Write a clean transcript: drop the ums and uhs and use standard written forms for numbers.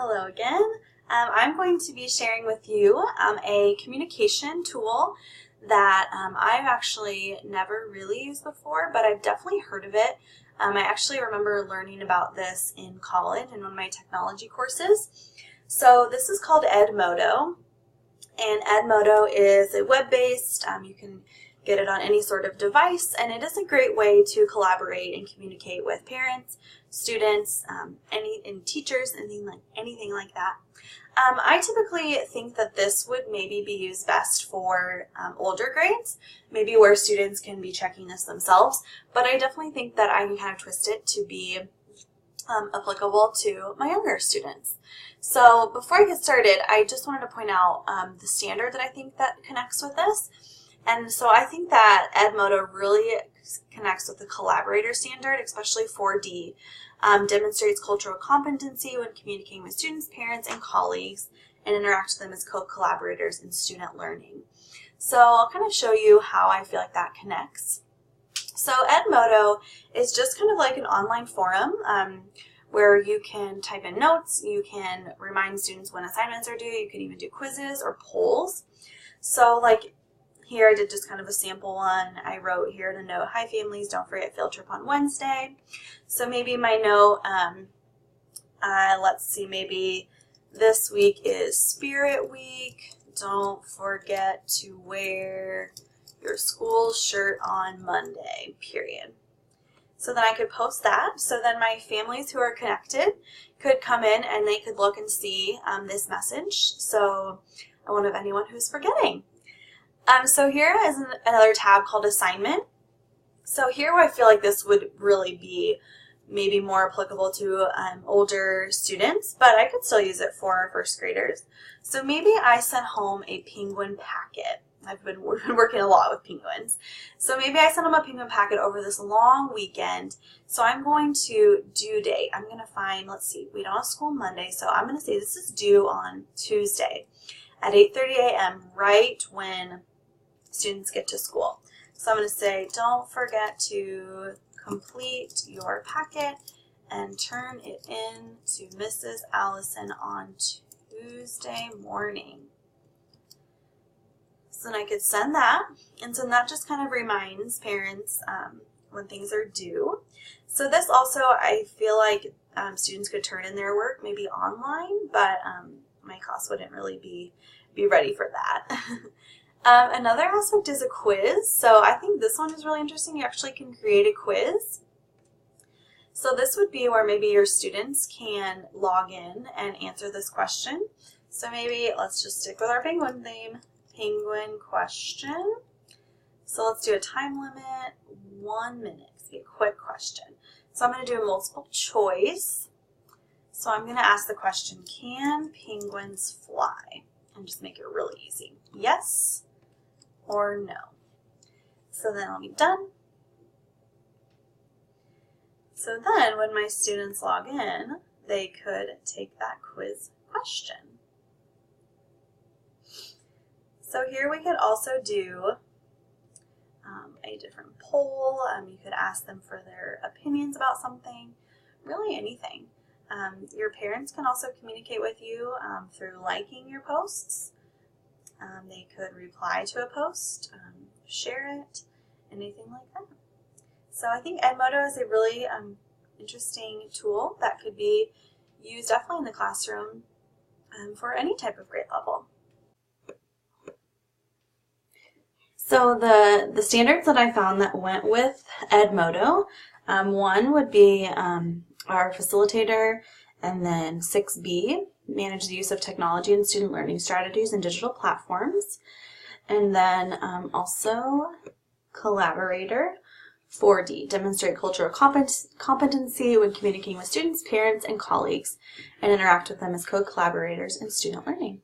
Hello again. I'm going to be sharing with you a communication tool that I've actually never really used before, but I've definitely heard of it. I actually remember learning about this in college in one of my technology courses. So this is called Edmodo, and Edmodo is a web-based, you can get it on any sort of device, and it is a great way to collaborate and communicate with parents, students, and teachers, anything like that. I typically think that this would maybe be used best for older grades, maybe where students can be checking this themselves, but I definitely think that I can kind of twist it to be applicable to my younger students. So before I get started, I just wanted to point out the standard that I think that connects with this. And so I think that Edmodo really connects with the collaborator standard, especially 4D, demonstrates cultural competency when communicating with students, parents, and colleagues, and interact with them as co-collaborators in student learning. So I'll kind of show you how I feel like that connects. So Edmodo is just kind of like an online forum where you can type in notes, you can remind students when assignments are due, you can even do quizzes or polls. So like here I did just kind of a sample one. I wrote here to note, hi families, don't forget field trip on Wednesday. So maybe my note, let's see, maybe this week is Spirit Week. Don't forget to wear your school shirt on Monday, period. So then I could post that. So then my families who are connected could come in and they could look and see this message. So I won't have anyone who's forgetting. So here is another tab called Assignment. So here I feel like this would really be maybe more applicable to older students, but I could still use it for first graders. So maybe I sent home a penguin packet. We've been working a lot with penguins. So maybe I sent them a penguin packet over this long weekend. So I'm going to due date. I'm going to find, let's see, we don't have school Monday, so I'm going to say this is due on Tuesday at 8:30 a.m. right when students get to school. So I'm going to say, don't forget to complete your packet and turn it in to Mrs. Allison on Tuesday morning. So then I could send that, and so that just kind of reminds parents when things are due. So this also, I feel like students could turn in their work maybe online, but my class wouldn't really be ready for that. Another aspect is a quiz. So I think this one is really interesting. You actually can create a quiz. So this would be where maybe your students can log in and answer this question. So maybe let's just stick with our penguin theme. Penguin question. So let's do a time limit, 1 minute. It's a quick question. So I'm going to do a multiple choice. So I'm going to ask the question, can penguins fly? And just make it really easy. Yes or no. So then I'll be done. So then when my students log in, they could take that quiz question. So here we could also do a different poll. You could ask them for their opinions about something, really anything. Your parents can also communicate with you through liking your posts. They could reply to a post, share it, anything like that. So I think Edmodo is a really interesting tool that could be used definitely in the classroom for any type of grade level. So the standards that I found that went with Edmodo, one would be our facilitator, and then 6B, manage the use of technology and student learning strategies and digital platforms, and then also collaborator, 4D, demonstrate cultural competency when communicating with students, parents, and colleagues, and interact with them as co-collaborators in student learning.